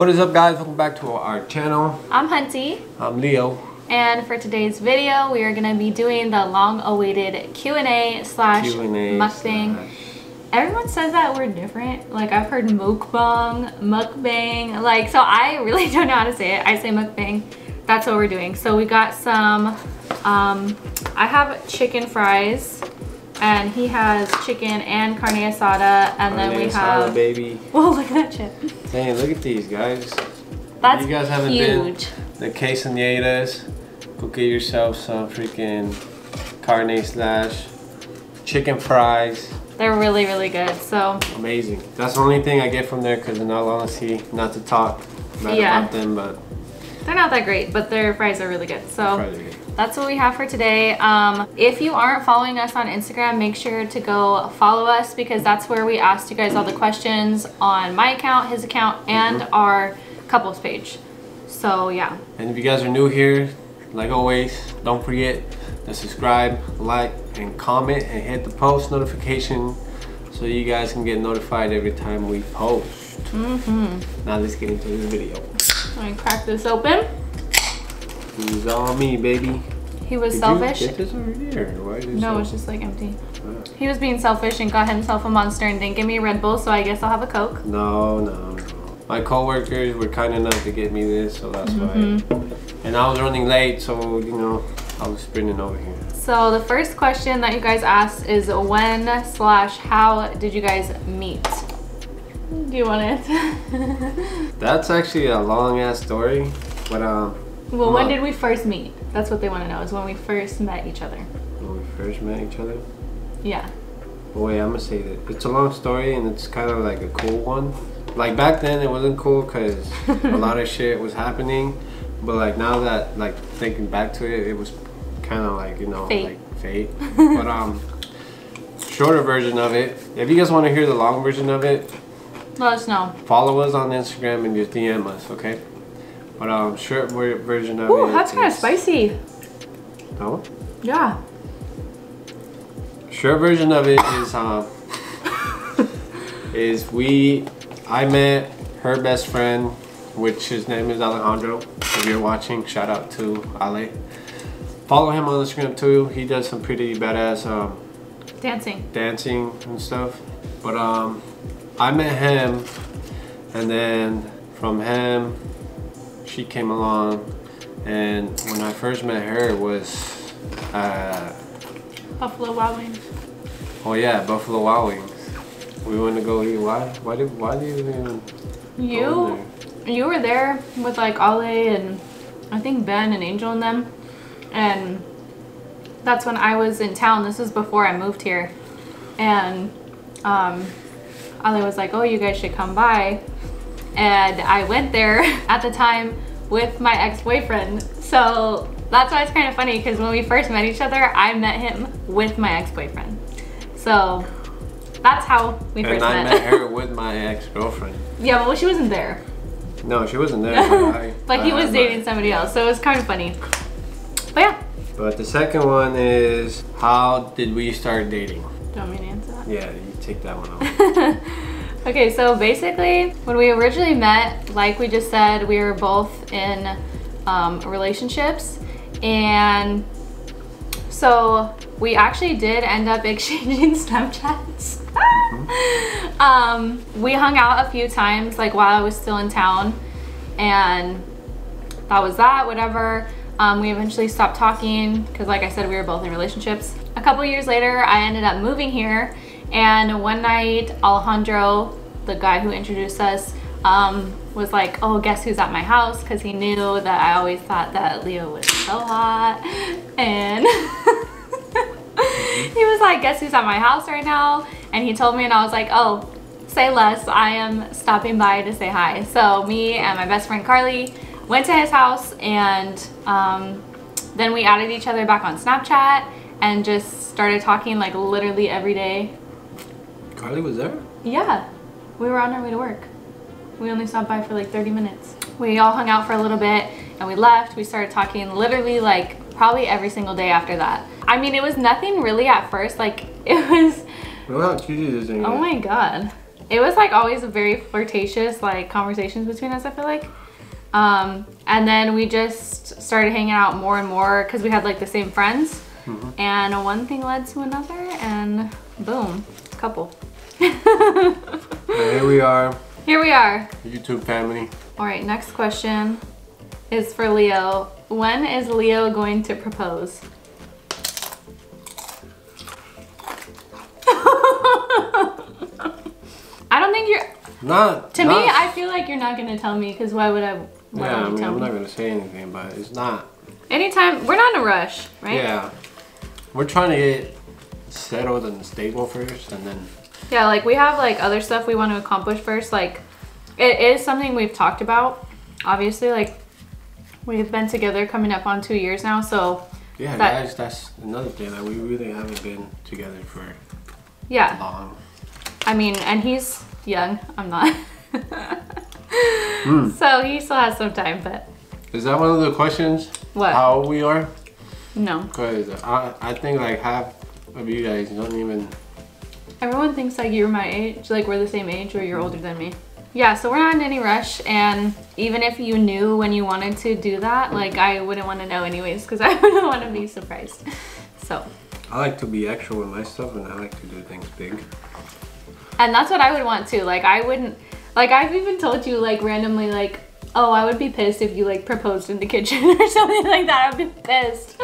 What is up, guys? Welcome back to our channel. I'm Hunty. I'm Leo. And for today's video, we are going to be doing the long-awaited Q&A slash mukbang. Everyone says that word different. Like, I've heard mukbang. Like, so I really don't know how to say it. I say mukbang. That's what we're doing. So we got some, I have chicken fries. And he has chicken and carne asada, and then we have baby. Whoa, look at that chip. Dang, look at these guys. That's you guys haven't huge. Been the quesadillas, go get yourself some freaking carne slash chicken fries. They're really, really good. So amazing. That's the only thing I get from there, because in all honesty, not to talk bad about them, but they're not that great, but their fries are really good. So that's what we have for today. If you aren't following us on Instagram, make sure to go follow us, because that's where we asked you guys all the questions on my account, his account, and our couples page. So yeah. And if you guys are new here, like always, don't forget to subscribe, like, and comment, and hit the post notification so you guys can get notified every time we post. Now let's get into this video. Let me crack this open. He's on me, baby. He was selfish. You get this over here? Why is no, it's just like empty. He was being selfish and got himself a Monster and didn't give me a Red Bull, so I guess I'll have a Coke. No. My co-workers were kind enough to get me this, so that's why. And I was running late, so you know, I was sprinting over here. So the first question that you guys asked is when slash how did you guys meet? Do you want it? That's actually a long ass story, but well, when did we first meet? That's what they want to know, is when we first met each other. When we first met each other? Yeah. Well, wait, I'm gonna say that it's a long story, and it's kind of like a cool one. Like back then it wasn't cool because a lot of shit was happening, but like now that, like, thinking back to it, it was kind of like, you know, fate. Like fate. But shorter version of it, if you guys want to hear the long version of it, let us know. Follow us on Instagram and just DM us, okay? But short version of it. Ooh, that's kind of spicy. No? Yeah. Short version of it is I met her best friend, which his name is Alejandro. If you're watching, shout out to Ale. Follow him on Instagram too. He does some pretty badass dancing and stuff. But I met him, and then from him, she came along, and when I first met her, it was Buffalo Wild Wings. Oh yeah, Buffalo Wild Wings. We went to go eat. Why did you even you were there with like Ale and I think Ben and Angel and them, and that's when I was in town. This was before I moved here, and Ale was like, oh, you guys should come by, and I went there at the time with my ex-boyfriend. So that's why it's kind of funny, because when we first met each other, I met him with my ex-boyfriend. So that's how we first met. And I met her with my ex-girlfriend. Yeah, but she wasn't there. No, she wasn't there. But he was dating somebody else, so it was kind of funny. But yeah. But the second one is, how did we start dating? Do you want me to answer that? Yeah, you take that one off. Okay, so basically, when we originally met, like we just said, we were both in relationships, and so we actually did end up exchanging Snapchats. We hung out a few times, like while I was still in town, and that was that, whatever. We eventually stopped talking because, like I said, we were both in relationships. A couple years later, I ended up moving here, and one night Alejandro, the guy who introduced us, was like, oh, guess who's at my house, because he knew that I always thought that Leo was so hot, and he was like, guess who's at my house right now? And he told me, and I was like, oh, say less, I am stopping by to say hi. So me and my best friend Carly went to his house, and then we added each other back on Snapchat and just started talking like literally every day. Carly was there? Yeah, we were on our way to work. We only stopped by for like 30 minutes. We all hung out for a little bit and we left. We started talking literally like probably every single day after that. I mean, it was nothing really at first. Like, it was... Look how cute this thing is. Oh my god. it was like always a very flirtatious like conversations between us, I feel like. And then we just started hanging out more and more because we had like the same friends. And one thing led to another, and boom, couple. And here we are. Here we are. YouTube family. All right, next question is for Leo. When is Leo going to propose? I don't think you're... To me, I feel like you're not going to tell me, because why would I... Yeah, I mean, I'm not going to say anything, but it's not... Anytime... We're not in a rush, right? Yeah. We're trying to get settled and stable first, and then... Yeah, like, we have, like, other stuff we want to accomplish first. Like, it is something we've talked about. Obviously, like, we've been together coming up on 2 years now, so... Yeah, guys, that's another thing. Like, we really haven't been together for long. I mean, and he's young. I'm not. So he still has some time, but... Is that one of the questions? What? How old we are? No. Because I think like half of you guys don't even... Everyone thinks like you're my age, like we're the same age, or you're older than me. Yeah, so we're not in any rush, and even if you knew when you wanted to do that, like I wouldn't want to know anyways, because I wouldn't want to be surprised. So... I like to be extra with my stuff, and I like to do things big. And that's what I would want too. Like I wouldn't, like I've even told you like randomly like, oh, I would be pissed if you like proposed in the kitchen or something like that. I'd be pissed.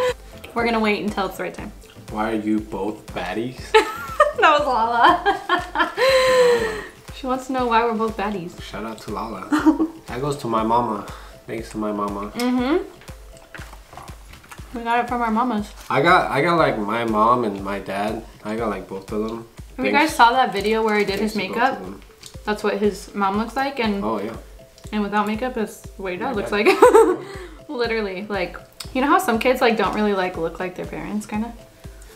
We're gonna wait until it's the right time. Why are you both baddies? That was Lala. She wants to know why we're both baddies. Shout out to Lala. That goes to my mama. Thanks to my mama. We got it from our mamas. I got like my mom and my dad. I got like both of them. Have you guys saw that video where he did his makeup? That's what his mom looks like, and oh yeah. And without makeup, that's what your dad looks like. Literally, like, you know how some kids like don't really like look like their parents, kind of.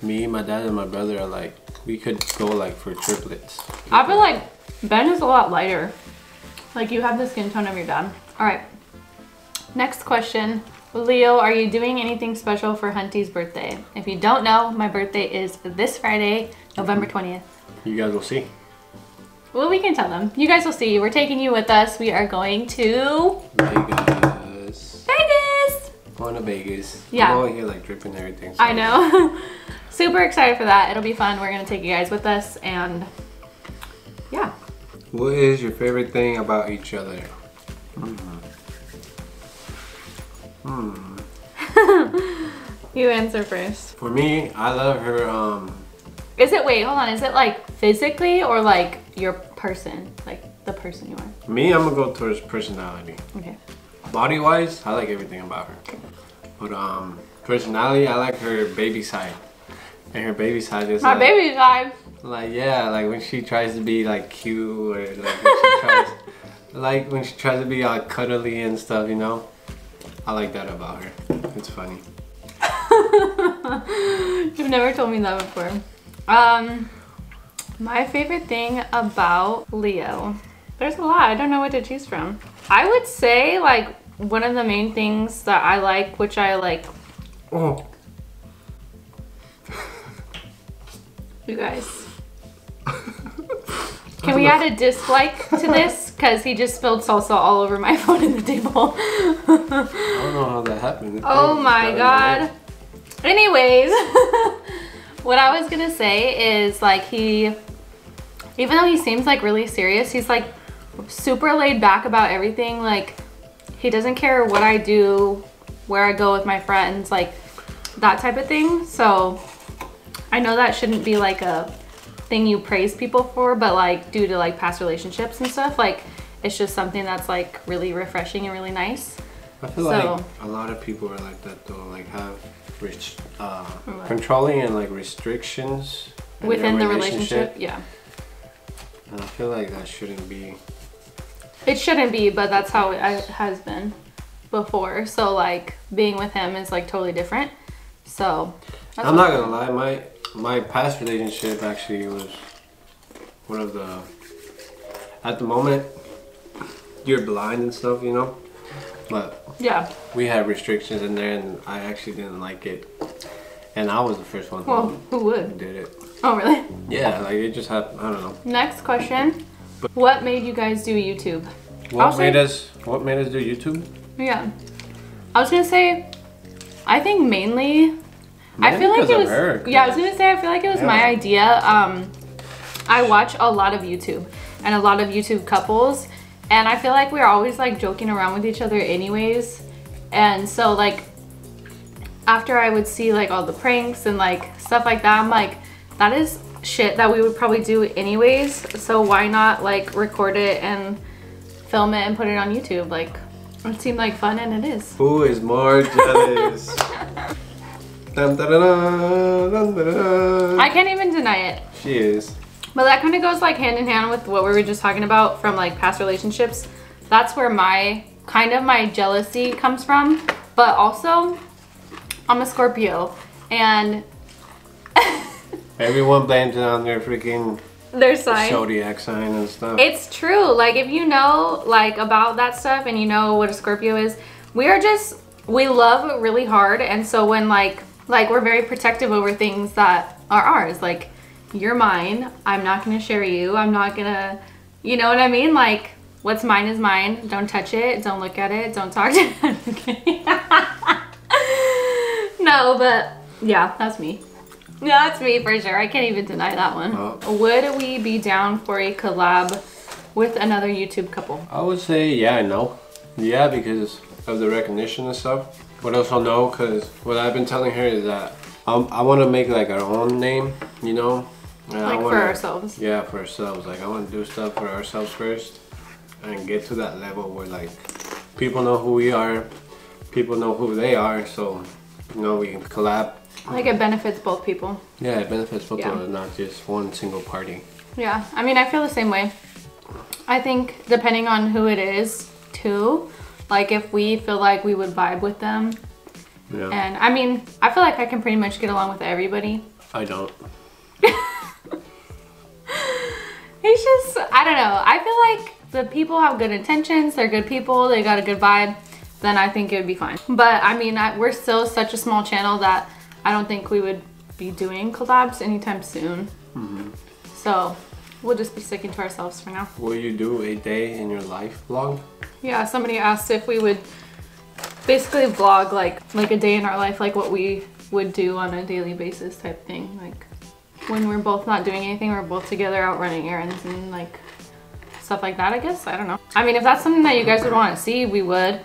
Me, my dad, and my brother are like, we could go like for triplets. I feel like Ben is a lot lighter. Like you have the skin tone of your dad. All right. Next question. Leo, are you doing anything special for Hunty's birthday? If you don't know, my birthday is this Friday, November 20th. You guys will see. Well, we can tell them. You guys will see. We're taking you with us. We are going to... Vegas. Vegas! Going to Vegas. Yeah. I'm over here like dripping everything. So I know. Super excited for that. It'll be fun. We're going to take you guys with us, and yeah. What is your favorite thing about each other? You answer first. For me, I love her, Is it, wait, hold on. Is it like physically or like your person? Like the person you are? me, I'm gonna go towards personality. Okay. Body-wise, I like everything about her. But personality, I like her baby side. And her baby side is My baby side. Like, yeah, like when she tries to be like cute, or like when she tries, like when she tries to be all cuddly and stuff, you know? I like that about her. It's funny. You've never told me that before. My favorite thing about Leo. There's a lot. I don't know what to choose from. I would say like one of the main things that I like, which I like. Oh. You guys. Can we add a dislike to this? Because he just spilled salsa all over my phone in the table. I don't know how that happened. Oh my god. Anyways, what I was gonna say is like even though he seems like really serious, he's like super laid back about everything. Like he doesn't care what I do, where I go with my friends, like that type of thing. So I know that shouldn't be like a thing you praise people for, but like due to like past relationships and stuff, like it's just something that's like really refreshing and really nice. I feel like a lot of people are like that though, like have controlling and like restrictions within the relationship. Yeah. And I feel like that shouldn't be. It shouldn't be, but that's how it has been before. So like being with him is like totally different. So I'm not gonna lie, my past relationship actually was one of the, at the moment, you're blind and stuff, you know? But yeah, we had restrictions in there and I actually didn't like it. And I was the first one who would? did it. Oh, really? Yeah, like it just happened, I don't know. Next question. What made you guys do YouTube? What made us do YouTube? Yeah. I was gonna say, I think mainly I feel like it was her, yeah, I was gonna say I feel like it was my idea. I watch a lot of YouTube and a lot of YouTube couples, and I feel like we're always like joking around with each other anyways. And so like after I would see like all the pranks and like stuff like that, I'm like, that is shit that we would probably do anyways, so why not like record it and film it and put it on YouTube? Like, it seemed like fun, and it is. Who is more jealous? Dun, da, da, da, dun, da, da. I can't even deny it. She is. But that kind of goes like hand in hand with what we were just talking about from like past relationships. That's where my my jealousy comes from. But also, I'm a Scorpio, and everyone blames it on their freaking sign, zodiac sign and stuff. It's true. Like, if you know like about that stuff and you know what a Scorpio is, we love really hard, and so when like we're very protective over things that are ours. Like, you're mine. I'm not gonna share you. I'm not gonna, you know what I mean? Like, what's mine is mine. Don't touch it. Don't look at it. Don't talk to it. No, but yeah, that's me. Yeah, that's me for sure. I can't even deny that one. Would we be down for a collab with another YouTube couple? I would say yeah and no. Yeah, because of the recognition and stuff. But also no, because what I've been telling her is that I want to make like our own name, you know? Like for ourselves. Yeah, for ourselves. Like, I want to do stuff for ourselves first and get to that level where like people know who we are, people know who they are, so you know, we can collab. Like, it benefits both people. Yeah, it benefits both people, not just one single party. Yeah, I mean, I feel the same way. I think depending on who it is too, like if we feel like we would vibe with them. Yeah. And I mean, I feel like I can pretty much get along with everybody. I don't. It's just, I don't know. I feel like the people have good intentions. They're good people. They got a good vibe. Then I think it would be fine. But I mean, we're still such a small channel that I don't think we would be doing collabs anytime soon. So we'll just be sticking to ourselves for now. Will you do a day in your life vlog? Yeah, somebody asked if we would basically vlog like a day in our life, like what we would do on a daily basis type thing. Like when we're both not doing anything, we're both together out running errands and like stuff like that, I guess. I don't know. I mean, if that's something that you guys would want to see, we would.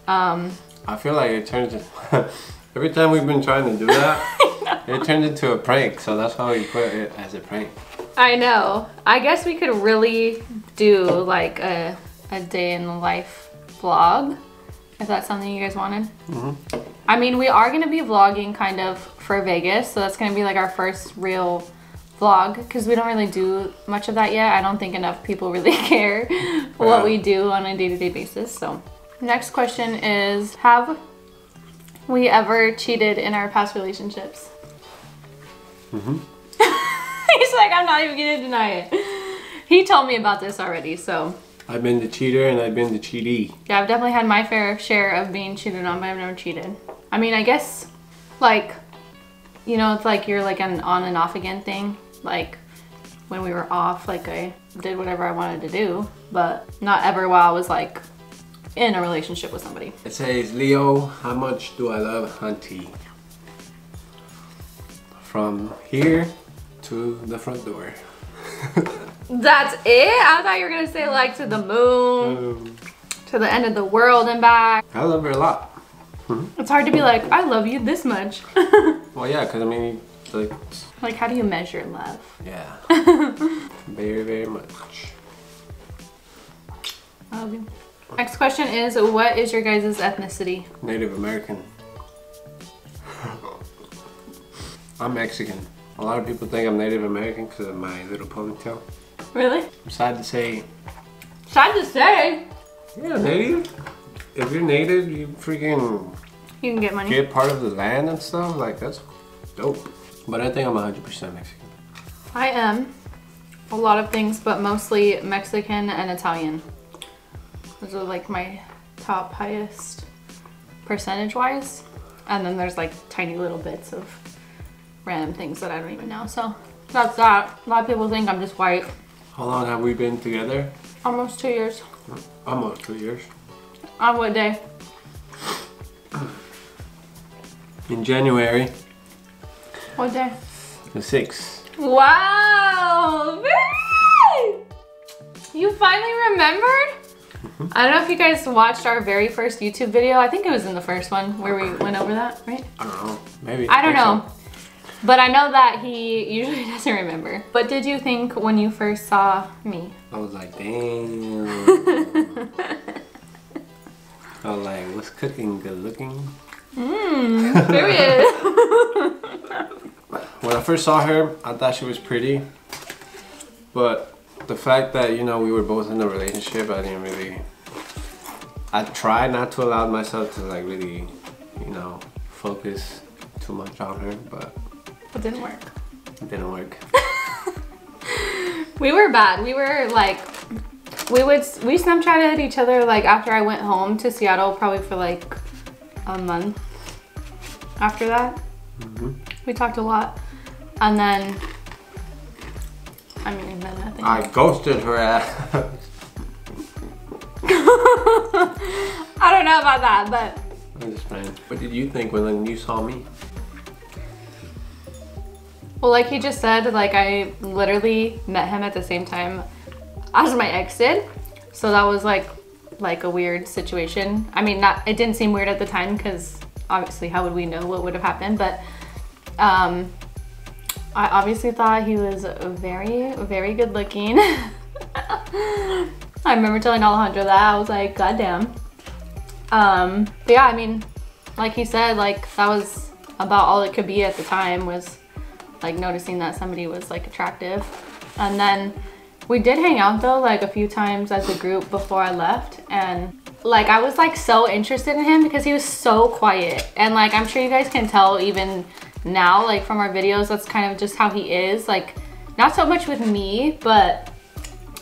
I feel like it turns into, every time we've been trying to do that, it turns into a prank, so that's how we put it, as a prank. I know. I guess we could really do like a day in the life vlog, if that's something you guys wanted. I mean, we are going to be vlogging kind of for Vegas, so that's going to be like our first real vlog, because we don't really do much of that yet. I don't think enough people really care what we do on a day-to-day basis. So next question is, have we ever cheated in our past relationships? He's like, I'm not even gonna deny it. He told me about this already, so. I've been the cheater and I've been the cheatee. Yeah, I've definitely had my fair share of being cheated on, but I've never cheated. I mean, I guess, like, you know, it's like you're like an on and off again thing. Like, when we were off, like, I did whatever I wanted to do, but not ever while I was like in a relationship with somebody. It says, Leo, how much do I love Hunty? From here to the front door. That's it? I thought you were gonna say like to the moon, to the end of the world and back. I love her a lot. It's hard to be like, I love you this much. Well, yeah, because I mean, like, how do you measure love? Yeah. Very, very much. I love you. Next question is, what is your guys' ethnicity? Native American. I'm Mexican. A lot of people think I'm Native American because of my little ponytail. Really? I'm sad to say. Sad to say? Yeah, native. If you're native, you freaking... You can get money. Get part of the land and stuff. Like, that's dope. But I think I'm 100% Mexican. I am. A lot of things, but mostly Mexican and Italian. Those are like my top highest percentage-wise. And then there's like tiny little bits of random things that I don't even know. So that's that. A lot of people think I'm just white. How long have we been together? Almost 2 years. Almost 2 years. On what day? In January. What day? The 6th. Wow! You finally remembered? I don't know if you guys watched our very first YouTube video. I think it was in the first one where we went over that, right? I don't know. Maybe. I don't know. So. But I know that he usually doesn't remember. What did you think when you first saw me? I was like, damn. I was like, what's cooking? Good looking? Period. When I first saw her, I thought she was pretty. But the fact that, you know, we were both in a relationship, I tried not to allow myself to like really, you know, focus too much on her, but it didn't work. It didn't work. We were bad. We were like, we Snapchatted each other like after I went home to Seattle, probably for like a month after that. We talked a lot. And then, I mean, then nothing. I ghosted her ass. I don't know about that, but. I'm just playing. What did you think when you saw me? Well, like he just said, like I literally met him at the same time as my ex did. So that was like a weird situation. I mean, it didn't seem weird at the time because obviously how would we know what would have happened? But I obviously thought he was very, very good looking. I remember telling Alejandro that. I was like, goddamn. But yeah, I mean, like he said, like that was about all it could be at the time, was like noticing that somebody was like attractive. And then we did hang out though, like a few times as a group before I left. And like I was like so interested in him because he was so quiet. And like I'm sure you guys can tell even now, like from our videos, that's kind of just how he is. Like not so much with me, but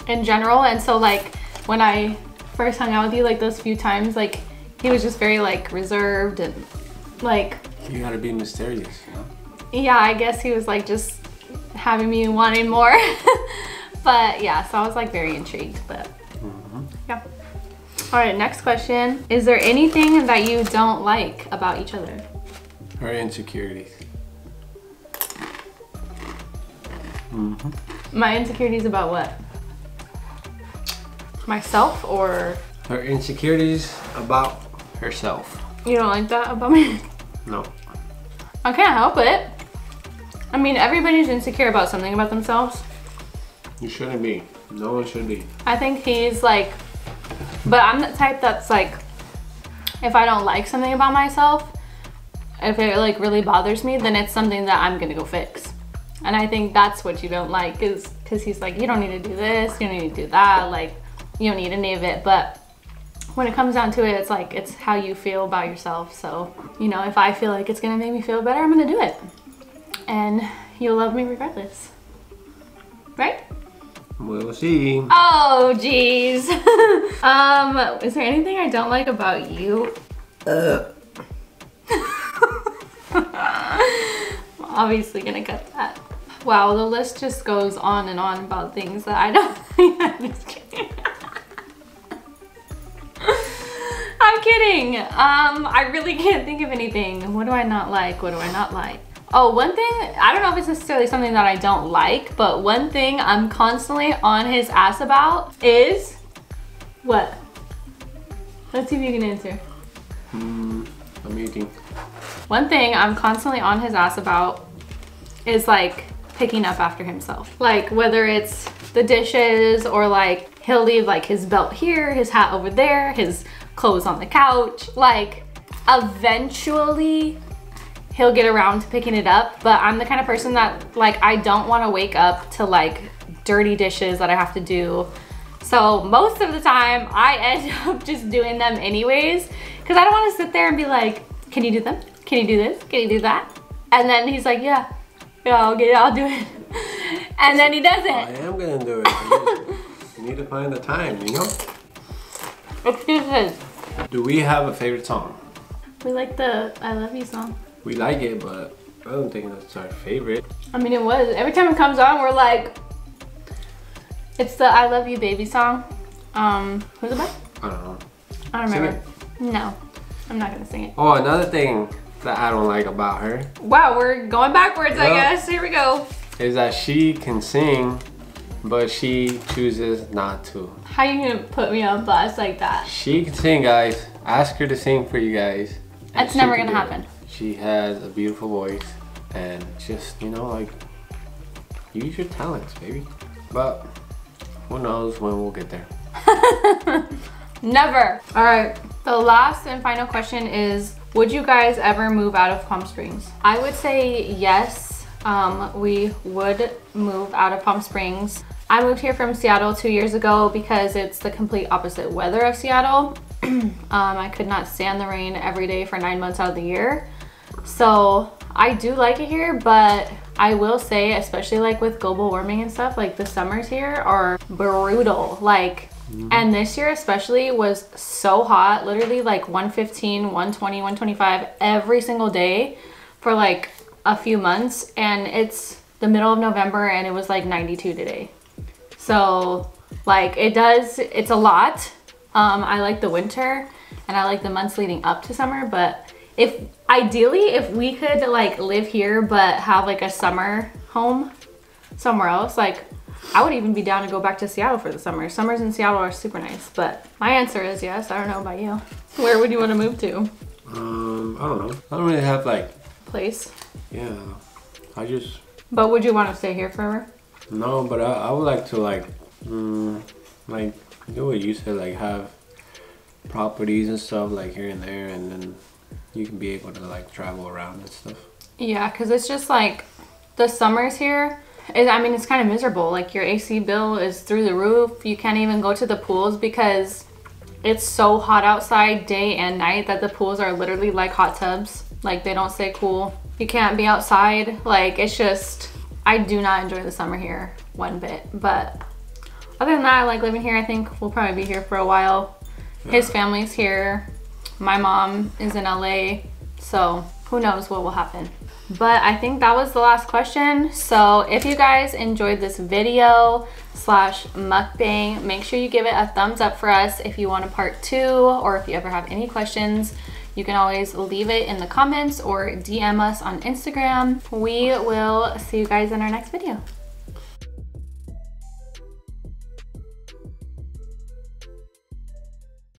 in general. And so like when I first hung out with you, like those few times, like he was just very like reserved and like, you gotta be mysterious, you know? Yeah, I guess he was like just having me wanting more. But yeah, so I was like very intrigued, but yeah. All right, next question. Is there anything that you don't like about each other? Her insecurities. My insecurities about what? Myself or? Her insecurities about herself. You don't like that about me? No. I can't help it. I mean, everybody's insecure about something about themselves. You shouldn't be. No one should be. I think he's like, but I'm the type that's like, if I don't like something about myself, if it like really bothers me, then it's something that I'm gonna go fix. And I think that's what you don't like, is because he's like, you don't need to do this, you don't need to do that, like, you don't need any of it. But when it comes down to it, it's like, it's how you feel about yourself. So, you know, if I feel like it's gonna make me feel better, I'm gonna do it. And you'll love me regardless. Right? We'll see. Oh, geez. Is there anything I don't like about you? I'm obviously gonna cut that. Wow, the list just goes on and on about things that I don't like. I'm just kidding. I'm kidding. I really can't think of anything. What do I not like? What do I not like? Oh, one thing, I don't know if it's necessarily something that I don't like, but one thing I'm constantly on his ass about is, what? Let's see if you can answer. I'm eating. One thing I'm constantly on his ass about is like picking up after himself. Like whether it's the dishes or like he'll leave like his belt here, his hat over there, his clothes on the couch. Like eventually he'll get around to picking it up, but I'm the kind of person that like I don't want to wake up to like dirty dishes that I have to do. So most of the time I end up just doing them anyways, because I don't want to sit there and be like, can you do them? Can you do this? Can you do that? And then he's like, yeah, I'll do it. And then he does it. I am gonna do it. You need to find the time, you know? Excuses. Do we have a favorite song? We like the I Love You song. We like it, but I don't think that's our favorite. I mean, it was. Every time it comes on, we're like, It's the I Love You Baby song. Who's it by? I don't know. I don't remember. No, I'm not gonna sing it. Oh, another thing that I don't like about her. Wow, we're going backwards, I guess. Here we go. Is that she can sing, but she chooses not to. How you gonna put me on blast like that? She can sing, guys. Ask her to sing for you guys. That's never gonna happen. She has a beautiful voice, and just, you know, like, use your talents, baby. But who knows when we'll get there. Never. All right, the last and final question is, would you guys ever move out of Palm Springs? I would say yes, we would move out of Palm Springs. I moved here from Seattle 2 years ago because it's the complete opposite weather of Seattle. I could not stand the rain every day for 9 months out of the year. So I do like it here, but I will say, especially like with global warming and stuff, like the summers here are brutal. Like, and this year especially was so hot, literally like 115, 120, 125 every single day for like a few months. And it's the middle of November and it was like 92 today. So like it's a lot. I like the winter and I like the months leading up to summer, but ideally if we could like live here but have like a summer home somewhere else, like I would even be down to go back to Seattle for the summer. Summers in Seattle are super nice, but my answer is yes. I don't know about you. Where would you want to move to? I don't know. I don't really have like place. Yeah, I just. But would you want to stay here forever? No, but I would like to like do what you said, like have properties and stuff like here and there, and then you can be able to like travel around and stuff. Yeah, because it's just like the summers here. I mean, it's kind of miserable. Like your AC bill is through the roof. You can't even go to the pools because it's so hot outside day and night that the pools are literally like hot tubs. Like they don't stay cool. You can't be outside. Like it's just, I do not enjoy the summer here one bit. But other than that, I like living here. I think we'll probably be here for a while. His family's here. My mom is in LA. So who knows what will happen. But I think that was the last question. So if you guys enjoyed this video / mukbang, make sure you give it a thumbs up for us. If you want a part 2, or if you ever have any questions, you can always leave it in the comments or DM us on Instagram. We will see you guys in our next video.